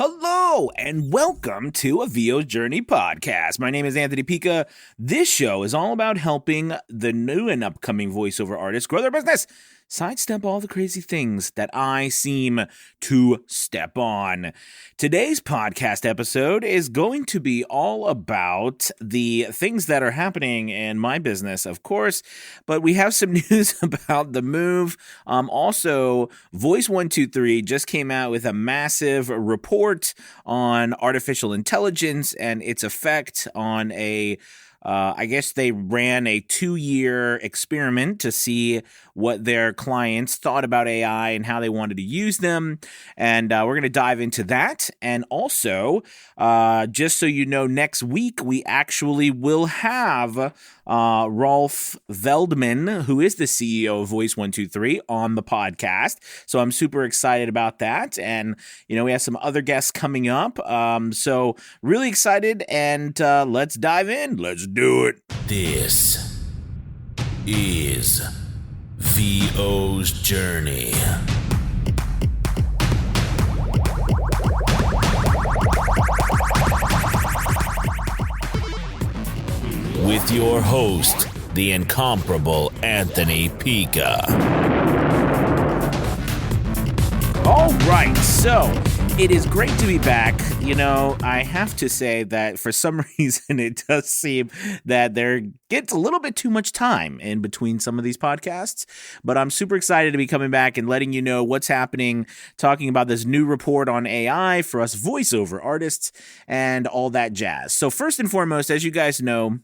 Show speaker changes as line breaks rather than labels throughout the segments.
Hello and welcome to a VO's Journey podcast. My name is Anthony Pica. This show is all about helping the new and upcoming voiceover artists grow their business, sidestep all the crazy things that I seem to step on. Today's podcast episode is going to be all about the things that are happening in my business, of course, but we have some news about the move. Also, Voice123 just came out with a massive report on artificial intelligence and its effect on I guess they ran a 2-year experiment to see what their clients thought about AI and how they wanted to use them. And we're going to dive into that. And also, just so you know, next week we actually will have Rolf Veldman, who is the CEO of Voice123, on the podcast. So I'm super excited about that. And, you know, we have some other guests coming up. So really excited. And let's dive in. Let's do it.
This is VO's Journey. With your host, the incomparable Anthony Pica.
All right, so it is great to be back. You know, I have to say that for some reason it does seem that there gets a little bit too much time in between some of these podcasts, but I'm super excited to be coming back and letting you know what's happening, talking about this new report on AI for us voiceover artists and all that jazz. So first and foremost, as you guys know,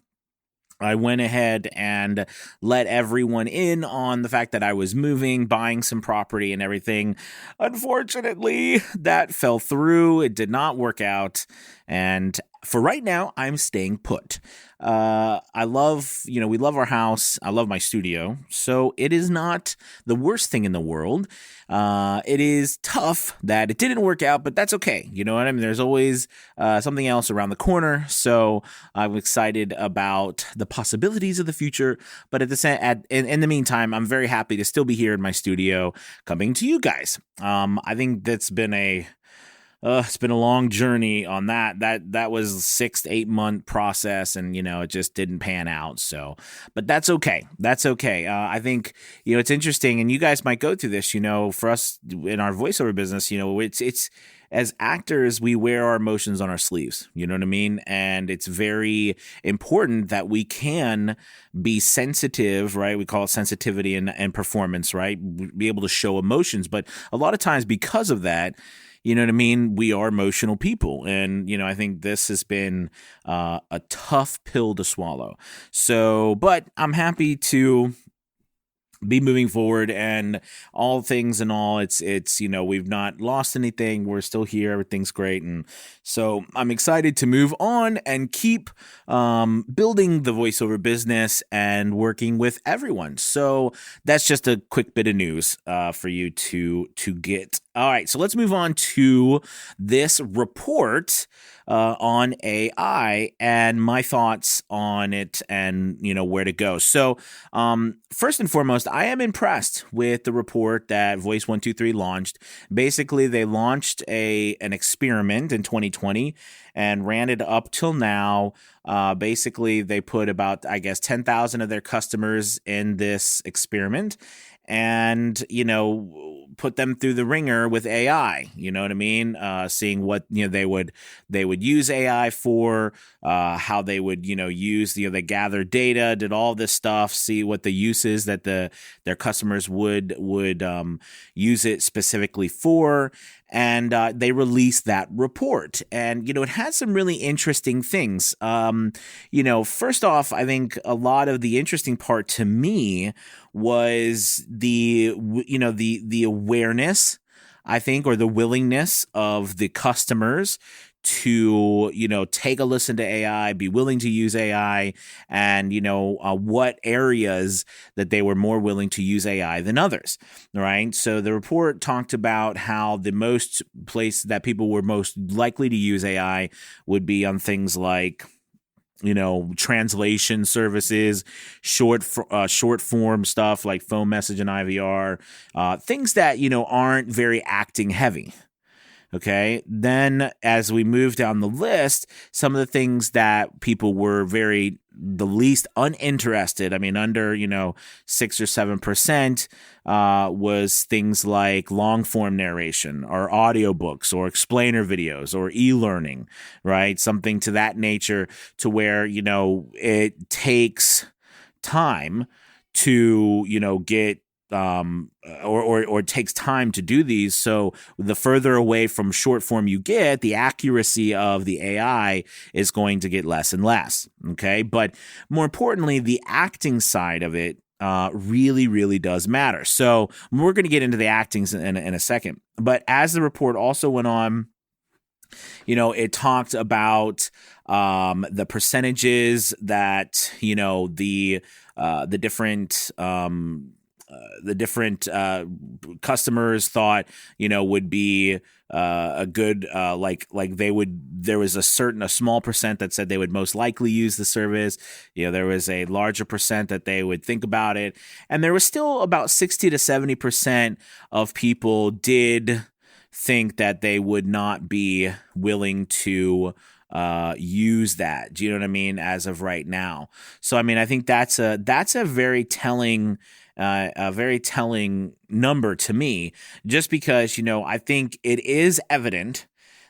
I went ahead and let everyone in on the fact that I was moving, buying some property and everything. Unfortunately, that fell through. It did not work out. And for right now, I'm staying put. We love our house. I love my studio. So it is not the worst thing in the world. It is tough that it didn't work out, but that's okay. You know what I mean? There's always something else around the corner. So I'm excited about the possibilities of the future. But in the meantime, I'm very happy to still be here in my studio coming to you guys. I think that's been it's been a long journey on that. That was a 6 to 8 month process, and it just didn't pan out. So, but that's okay. That's okay. I think it's interesting, and you guys might go through this. For us in our voiceover business, it's as actors, we wear our emotions on our sleeves. You know what I mean? And it's very important that we can be sensitive, right? We call it sensitivity and performance, right? Be able to show emotions, but a lot of times because of that. You know what I mean? We are emotional people. And, I think this has been a tough pill to swallow. So, but I'm happy to be moving forward, and all things and all, it's we've not lost anything. We're still here. Everything's great. And so I'm excited to move on and keep building the voiceover business and working with everyone. So that's just a quick bit of news for you to get. All right, so let's move on to this report on AI and my thoughts on it and, where to go. So first and foremost, I am impressed with the report that Voice123 launched. Basically, they launched an experiment in 2020 and ran it up till now. Basically, they put about, 10,000 of their customers in this experiment and, put them through the ringer with AI, you know what I mean? Seeing what, they would use AI for, how they would, use, they gather data, did all this stuff, see what the uses that their customers would use it specifically for. And they released that report. And, it had some really interesting things. First off, I think a lot of the interesting part to me was the awareness, I think, or the willingness of the customers to, take a listen to AI, be willing to use AI, and, what areas that they were more willing to use AI than others, right? So the report talked about how the most place that people were most likely to use AI would be on things like, translation services, short form stuff like phone message and IVR, things that, aren't very acting heavy. Okay. Then as we move down the list, some of the things that people were the least uninterested, I mean, under, 6 or 7%, was things like long form narration or audiobooks or explainer videos or e-learning, right? Something to that nature, to where, it takes time to, get or it takes time to do these. So the further away from short form you get, the accuracy of the AI is going to get less and less. Okay. But more importantly, the acting side of it really, really does matter. So we're going to get into the actings in a second. But as the report also went on, it talked about the percentages that, the different customers thought, would be a good, there was a small percent that said they would most likely use the service. There was a larger percent that they would think about it. And there was still about 60 to 70% of people did think that they would not be willing to use that. Do you know what I mean? As of right now. So, I mean, I think that's a very telling number to me, just because, I think it is evident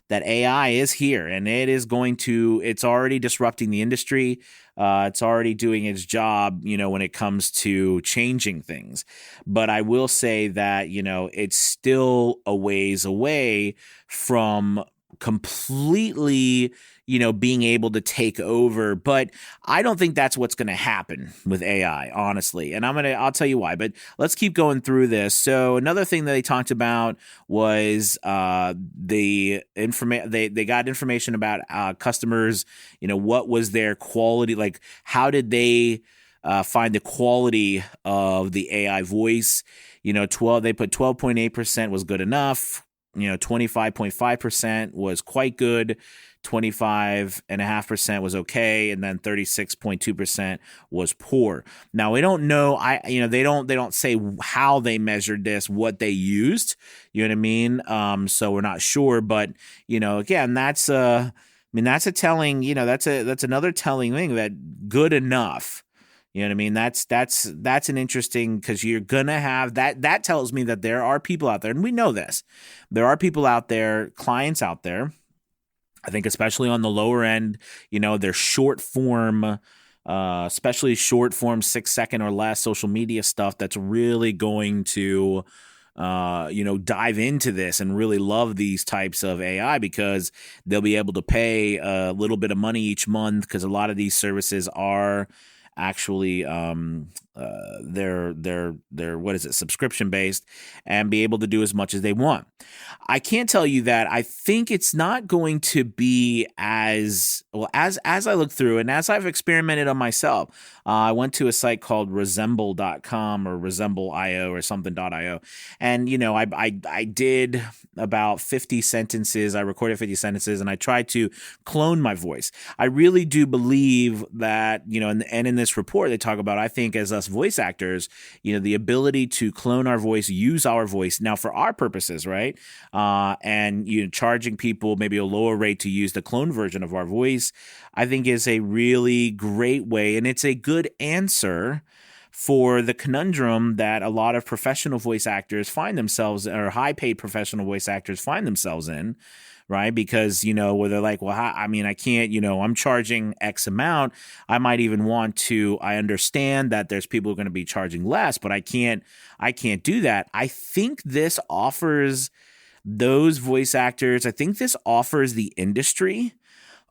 that AI is here, and it's already disrupting the industry. It's already doing its job, when it comes to changing things. But I will say that, it's still a ways away from completely, being able to take over. But I don't think that's what's going to happen with AI, honestly. And I'll tell you why, but let's keep going through this. So another thing that they talked about was they got information about customers, what was their quality, like how did they find the quality of the AI voice. They put 12.8% was good enough. 25.5% was quite good, 25.5% was okay, and then 36.2% was poor. Now we don't know. They don't say how they measured this, what they used. You know what I mean? So we're not sure. But again, that's a telling. That's another telling thing, that good enough. You know what I mean? That's an interesting, because you're gonna have that. That tells me that there are people out there, and we know this. There are people out there, clients out there. I think especially on the lower end, their short form, especially short form 6-second or less social media stuff, that's really going to dive into this and really love these types of AI, because they'll be able to pay a little bit of money each month, because a lot of these services are actually they're subscription based, and be able to do as much as they want. I can't tell you that I think it's not going to be as well as I look through, and as I've experimented on myself. I went to a site called resemble.com or resemble.io or something.io, and I did about 50 sentences. I recorded 50 sentences, and I tried to clone my voice. I really do believe that, and in this report they talk about, I think, as us voice actors, the ability to clone our voice, use our voice now for our purposes, right? And charging people maybe a lower rate to use the clone version of our voice, I think is a really great way, and it's a good answer for the conundrum that a lot of professional voice actors find themselves, or high-paid professional voice actors find themselves in, right? Because, where they're like, well, I can't, I'm charging X amount. I might even want to, I understand that there's people who are going to be charging less, but I can't do that. I think this offers those voice actors, I think this offers the industry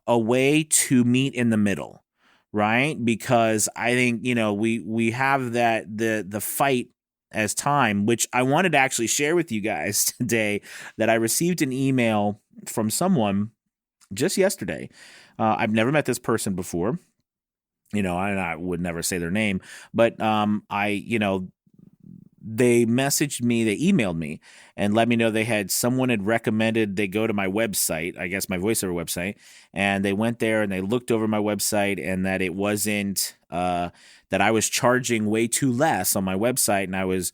a way to meet in the middle, right? Because I think, we have that, the fight as time, which I wanted to actually share with you guys today, that I received an email from someone just yesterday. I've never met this person before, and I would never say their name, but they messaged me, they emailed me and let me know someone had recommended they go to my website, I guess my voiceover website, and they went there and they looked over my website, and that it wasn't, that I was charging way too less on my website, and I was,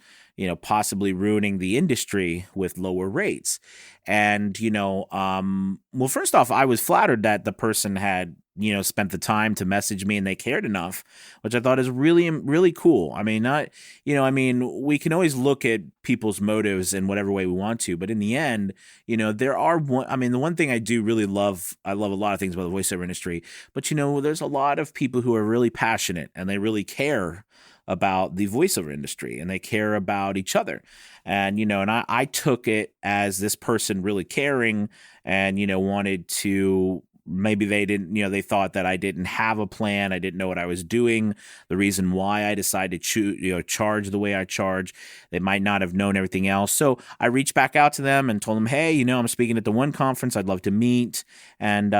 possibly ruining the industry with lower rates. And, well, first off, I was flattered that the person had, spent the time to message me and they cared enough, which I thought is really, really cool. I mean, not, we can always look at people's motives in whatever way we want to, but in the end, there are the one thing I do really love, I love a lot of things about the voiceover industry, but, there's a lot of people who are really passionate and they really care about the voiceover industry and they care about each other. And, and I took it as this person really caring and, wanted to, maybe they didn't, they thought that I didn't have a plan. I didn't know what I was doing. The reason why I decided to charge the way I charge, they might not have known everything else. So I reached back out to them and told them, hey, I'm speaking at the one conference. I'd love to meet. And,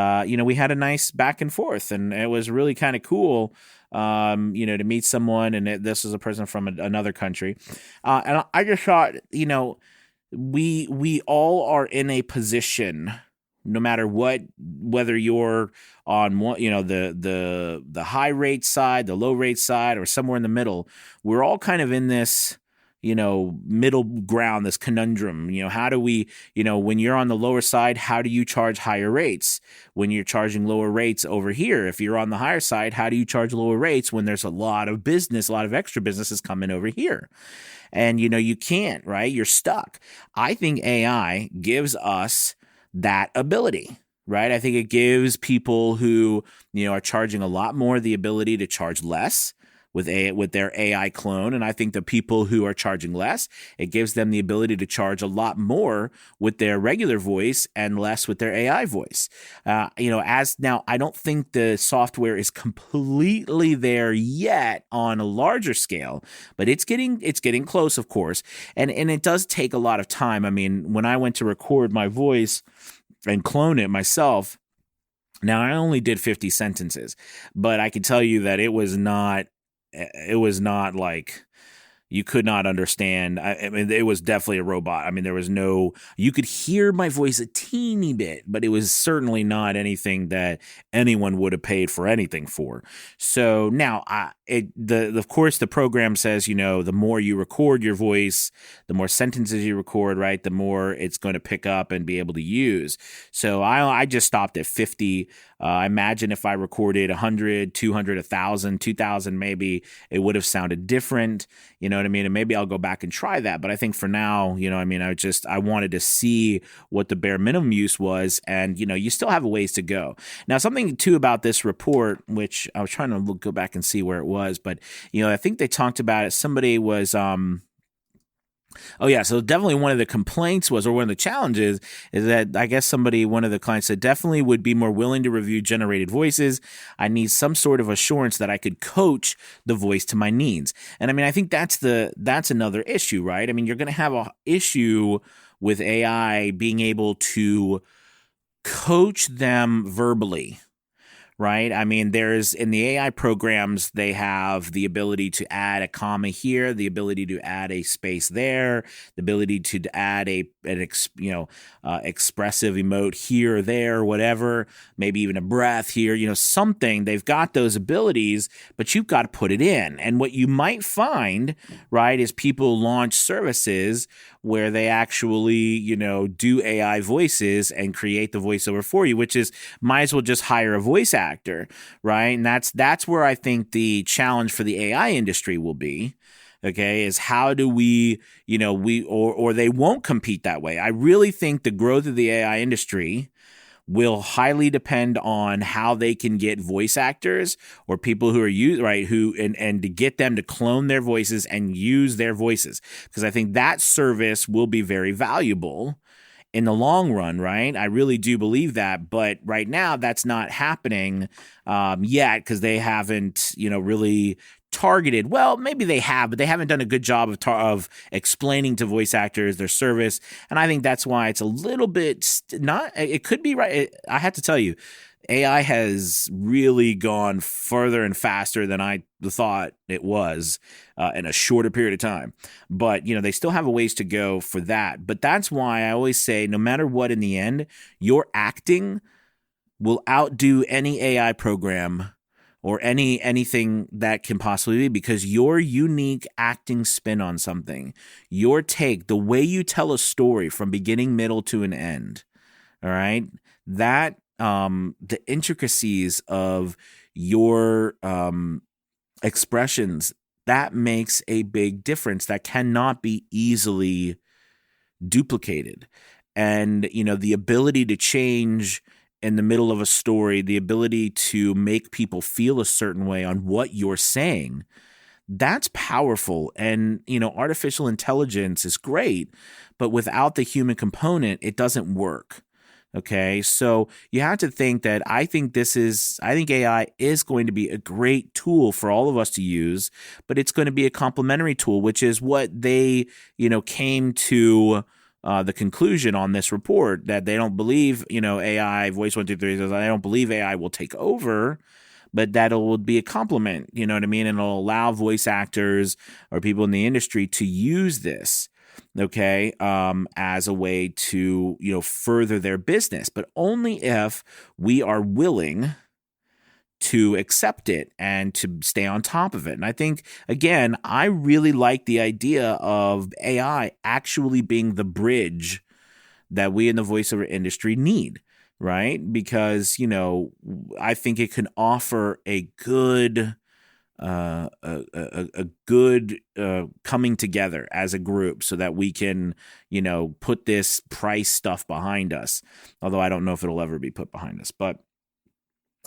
we had a nice back and forth and it was really kind of cool. To meet someone, and this is a person from another country, and I just thought, we all are in a position, no matter what, whether you're on one, the high rate side, the low rate side, or somewhere in the middle, we're all kind of in this, middle ground, this conundrum. How do we, when you're on the lower side, how do you charge higher rates? When you're charging lower rates over here, if you're on the higher side, how do you charge lower rates when there's a lot of business, a lot of extra businesses coming over here? And, you can't, right? You're stuck. I think AI gives us that ability. Right. I think it gives people who, are charging a lot more the ability to charge less with their AI clone. And I think the people who are charging less, it gives them the ability to charge a lot more with their regular voice and less with their AI voice. As now, I don't think the software is completely there yet on a larger scale, but it's getting close, of course. And it does take a lot of time. I mean, when I went to record my voice and clone it myself, now I only did 50 sentences, but I can tell you that it was not like you could not understand. I mean, it was definitely a robot. I mean, there was you could hear my voice a teeny bit, but it was certainly not anything that anyone would have paid for anything for. So now of course the program says, the more you record your voice, the more sentences you record, right, the more it's going to pick up and be able to use. So I just stopped at 50. I imagine if I recorded 100, 200, 1,000, 2,000, maybe it would have sounded different. You know what I mean? And maybe I'll go back and try that. But I think for now, I wanted to see what the bare minimum use was. And, you still have a ways to go. Now, something too about this report, which I was trying to go back and see where it was, but, I think they talked about it. Somebody was, oh yeah, so definitely one of the complaints was, or one of the challenges is that I guess one of the clients said definitely would be more willing to review generated voices. I need some sort of assurance that I could coach the voice to my needs. And I mean, I think that's another issue, right? I mean, you're going to have an issue with AI being able to coach them verbally. Right. I mean, in the AI programs, they have the ability to add a comma here, the ability to add a space there, the ability to add expressive emote here or there, whatever, maybe even a breath here, something. They've got those abilities, but you've got to put it in. And what you might find, right, is people launch services where they actually, do AI voices and create the voiceover for you, which is might as well just hire a voice actor, right? And that's where I think the challenge for the AI industry will be. Okay, is how do we, or they won't compete that way. I really think the growth of the AI industry will highly depend on how they can get voice actors or people who are and to get them to clone their voices and use their voices, because I think that service will be very valuable in the long run, right? I really do believe that, but right now that's not happening yet because they haven't, really targeted. Well, maybe they have, but they haven't done a good job of explaining to voice actors their service, and I think that's why it's a little bit not. It could be right. I have to tell you, AI has really gone further and faster than I thought it was in a shorter period of time. But, they still have a ways to go for that. But that's why I always say, no matter what, in the end, your acting will outdo any AI program or anything that can possibly be, because your unique acting spin on something, your take, the way you tell a story from beginning, middle to an end, all right, that the intricacies of your expressions, that makes a big difference that cannot be easily duplicated. And, the ability to change in the middle of a story, the ability to make people feel a certain way on what you're saying, that's powerful. And, artificial intelligence is great, but without the human component, it doesn't work. Okay, so you have to think that I think AI is going to be a great tool for all of us to use, but it's going to be a complementary tool, which is what they, came to the conclusion on this report, that they don't believe, AI, Voice123 says, I don't believe AI will take over, but that it will be a complement, you know what I mean? And it'll allow voice actors or people in the industry to use this, okay, as a way to, further their business, but only if we are willing to accept it and to stay on top of it. And I think, again, I really like the idea of AI actually being the bridge that we in the voiceover industry need, right? Because, I think it can offer a good a good coming together as a group, so that we can, put this price stuff behind us. Although I don't know if it'll ever be put behind us, but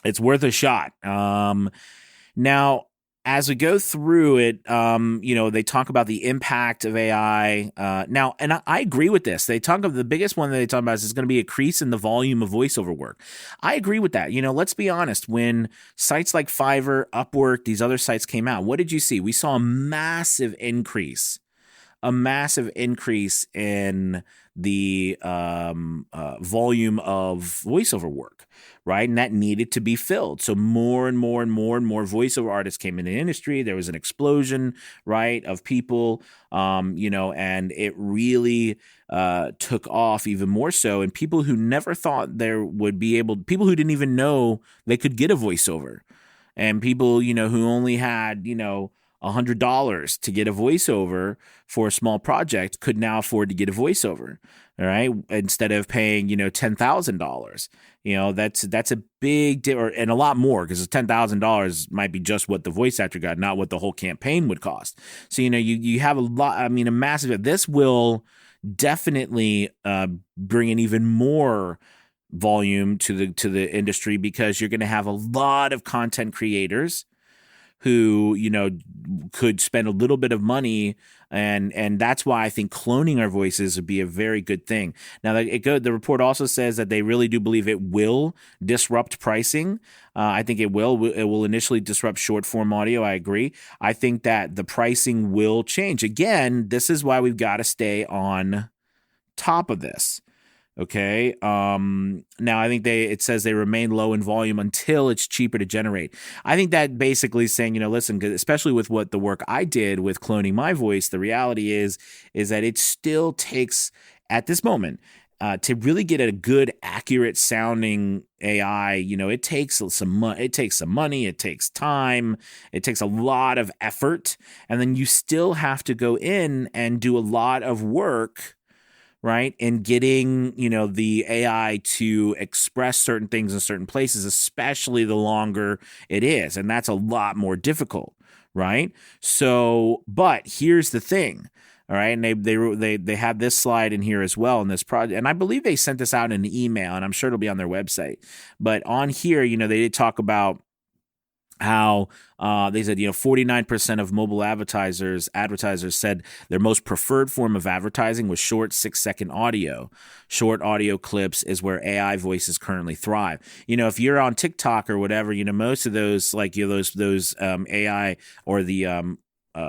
it's worth a shot. Now, as we go through it, they talk about the impact of AI. Now, and I agree with this. They talk of the biggest one that they talk about is going to be a increase in the volume of voiceover work. I agree with that. Let's be honest. When sites like Fiverr, Upwork, these other sites came out, what did you see? We saw a massive increase in the volume of voiceover work, right? And that needed to be filled. So more and more voiceover artists came into the industry. There was an explosion, right, of people, and it really took off even more so. And people who never thought there would be people who didn't even know they could get a voiceover, and people, who only had, $100 to get a voiceover for a small project could now afford to get a voiceover, all right, instead of paying, $10,000. That's a big and a lot more, because $10,000 might be just what the voice actor got, not what the whole campaign would cost. So, you have a lot, a massive, this will definitely bring in even more volume to the industry, because you're going to have a lot of content creators who, could spend a little bit of money, and that's why I think cloning our voices would be a very good thing. Now, the report also says that they really do believe it will disrupt pricing. I think it will. It will initially disrupt short form audio. I agree. I think that the pricing will change. Again, this is why we've got to stay on top of this. Okay. Now I think it says they remain low in volume until it's cheaper to generate. I think that basically is saying, listen, especially with what the work I did with cloning my voice, the reality is that it still takes, at this moment, to really get a good, accurate sounding AI, it takes some money, it takes time, it takes a lot of effort, and then you still have to go in and do a lot of work, right, in getting, the AI to express certain things in certain places, especially the longer it is. And that's a lot more difficult, right? So, but here's the thing, all right, and they had this slide in here as well in this project, and I believe they sent this out in an email, and I'm sure it'll be on their website. But on here, they did talk about how they said, 49% of mobile advertisers said their most preferred form of advertising was short 6-second audio. Short audio clips is where AI voices currently thrive. If you're on TikTok or whatever, most of those, like, those AI or the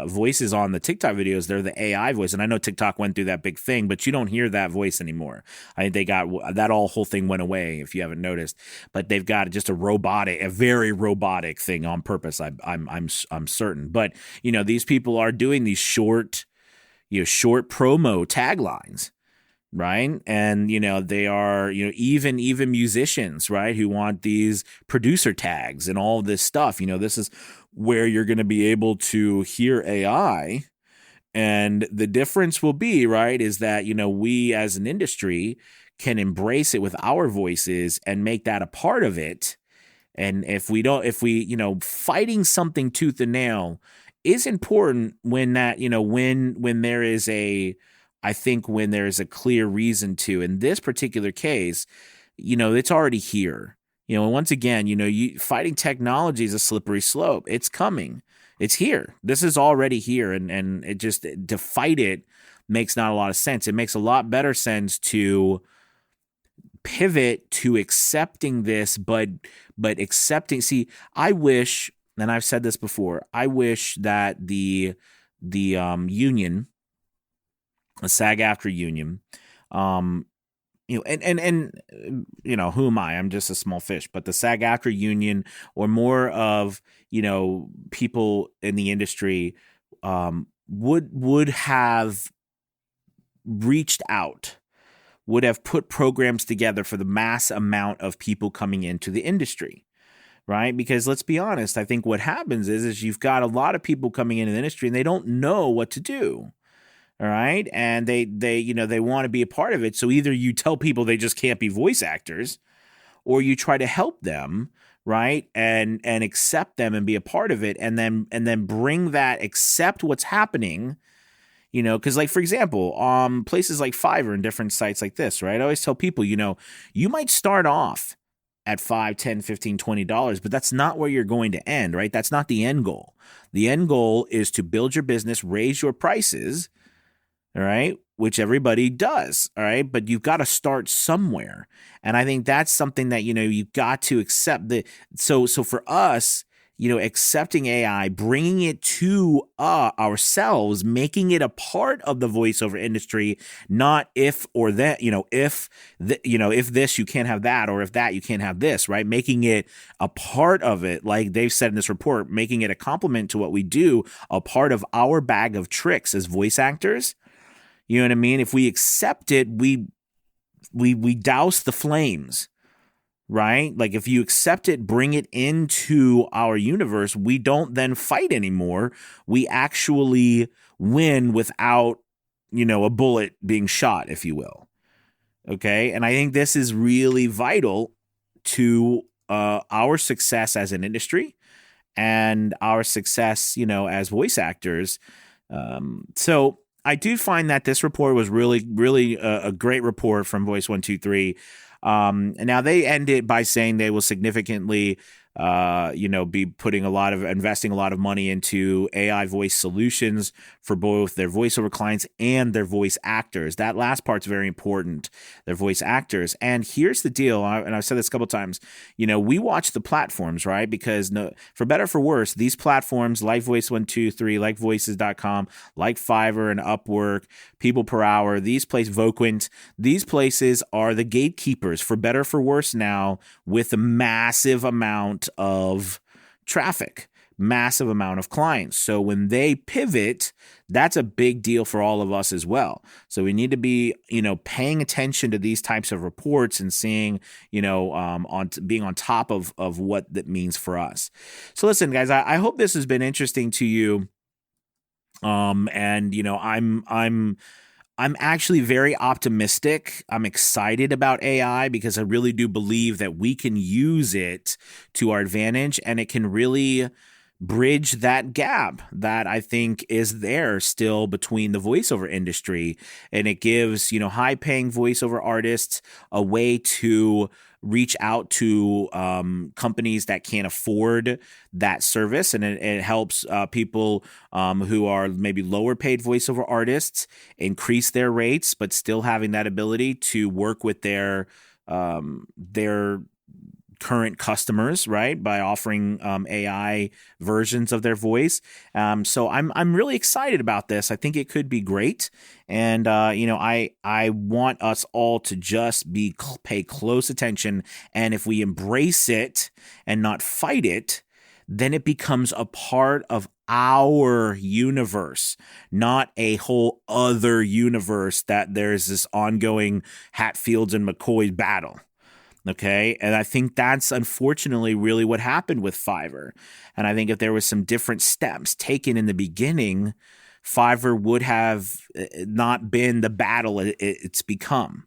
voices on the TikTok videos, they're the AI voice. And I know TikTok went through that big thing, but you don't hear that voice anymore. I think they got that whole thing went away, if you haven't noticed. But they've got just a very robotic thing on purpose. I'm certain. But these people are doing these short promo taglines. right? And they are even musicians, right, who want these producer tags and all this stuff. This is where you're going to be able to hear AI. And the difference will be, right, is that we as an industry can embrace it with our voices and make that a part of it. And if we don't, if we, fighting something tooth and nail is important when that, when there is I think when there's a clear reason to. In this particular case, it's already here. And once again, fighting technology is a slippery slope. It's coming. It's here. This is already here. And it just, to fight it makes not a lot of sense. It makes a lot better sense to pivot to accepting this, but accepting. See, I wish, and I've said this before, I wish that the union, a SAG-AFTRA union, and who am I? I'm just a small fish. But the SAG-AFTRA union, or more of people in the industry, would have reached out, would have put programs together for the mass amount of people coming into the industry, right? Because let's be honest, I think what happens is you've got a lot of people coming into the industry and they don't know what to do. All right. And they want to be a part of it. So either you tell people they just can't be voice actors, or you try to help them, right? And accept them and be a part of it. And then bring that, accept what's happening, because like, for example, places like Fiverr and different sites like this, right? I always tell people, you might start off at $5, $10, $15, $20, but that's not where you're going to end, right? That's not the end goal. The end goal is to build your business, raise your prices, all right, which everybody does, all right, but you've got to start somewhere. And I think that's something that, you've got to accept. So for us, accepting AI, bringing it to ourselves, making it a part of the voiceover industry, not if or that, if this, you can't have that, or if that, you can't have this, right? Making it a part of it, like they've said in this report, making it a complement to what we do, a part of our bag of tricks as voice actors. You know what I mean? If we accept it, we douse the flames, right? Like if you accept it, bring it into our universe, we don't then fight anymore. We actually win without, a bullet being shot, if you will. Okay. And I think this is really vital to our success as an industry and our success, as voice actors. So I do find that this report was really, really a great report from Voice123. And now they end it by saying they will significantly, be investing a lot of money into AI voice solutions for both their voiceover clients and their voice actors. That last part's very important, their voice actors. And here's the deal, and I've said this a couple of times, we watch the platforms, right? Because for better or for worse, these platforms like Voice123, like Voices.com, like Fiverr and Upwork, People Per Hour, these places, Voquent, these places are the gatekeepers, for better or for worse now, with a massive amount of traffic, massive amount of clients. So when they pivot, that's a big deal for all of us as well. So we need to be, paying attention to these types of reports and seeing, being on top of what that means for us. So listen, guys, I hope this has been interesting to you. I'm actually very optimistic. I'm excited about AI because I really do believe that we can use it to our advantage, and it can really bridge that gap that I think is there still between the voiceover industry. And it gives, high-paying voiceover artists a way to reach out to companies that can't afford that service, and it helps people who are maybe lower paid voiceover artists increase their rates, but still having that ability to work with their current customers, right, by offering AI versions of their voice. So I'm really excited about this. I think it could be great, and I want us all to just pay close attention. And if we embrace it and not fight it, then it becomes a part of our universe, not a whole other universe that there's this ongoing Hatfields and McCoy battle. Okay. And I think that's unfortunately really what happened with Fiverr. And I think if there was some different steps taken in the beginning, Fiverr would have not been the battle it's become.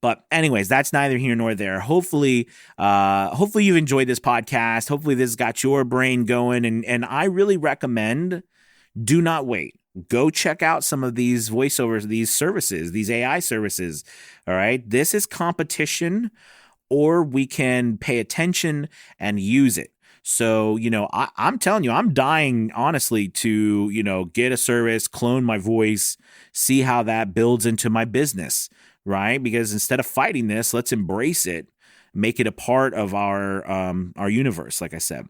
But anyways, that's neither here nor there. Hopefully you've enjoyed this podcast. Hopefully this got your brain going. And I really recommend, do not wait. Go check out some of these voiceovers, these services, these AI services. All right. This is competition, or we can pay attention and use it. So, I'm telling you, I'm dying, honestly, to, get a service, clone my voice, see how that builds into my business, right? Because instead of fighting this, let's embrace it, make it a part of our universe, like I said.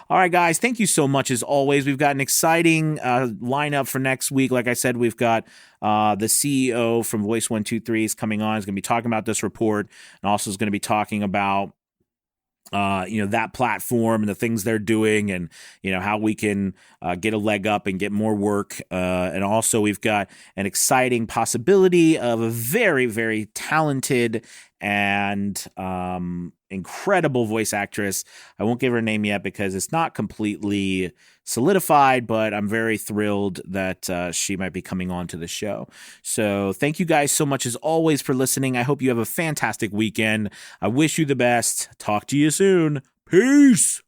All right, guys, thank you so much. As always, we've got an exciting lineup for next week. Like I said, we've got the CEO from Voice123 is coming on. He's going to be talking about this report, and also is going to be talking about that platform and the things they're doing, and how we can get a leg up and get more work. And also we've got an exciting possibility of a very, very talented and incredible voice actress. I won't give her name yet because it's not completely solidified, but I'm very thrilled that she might be coming on to the show. So thank you guys so much as always for listening. I hope you have a fantastic weekend. I wish you the best. Talk to you soon. Peace.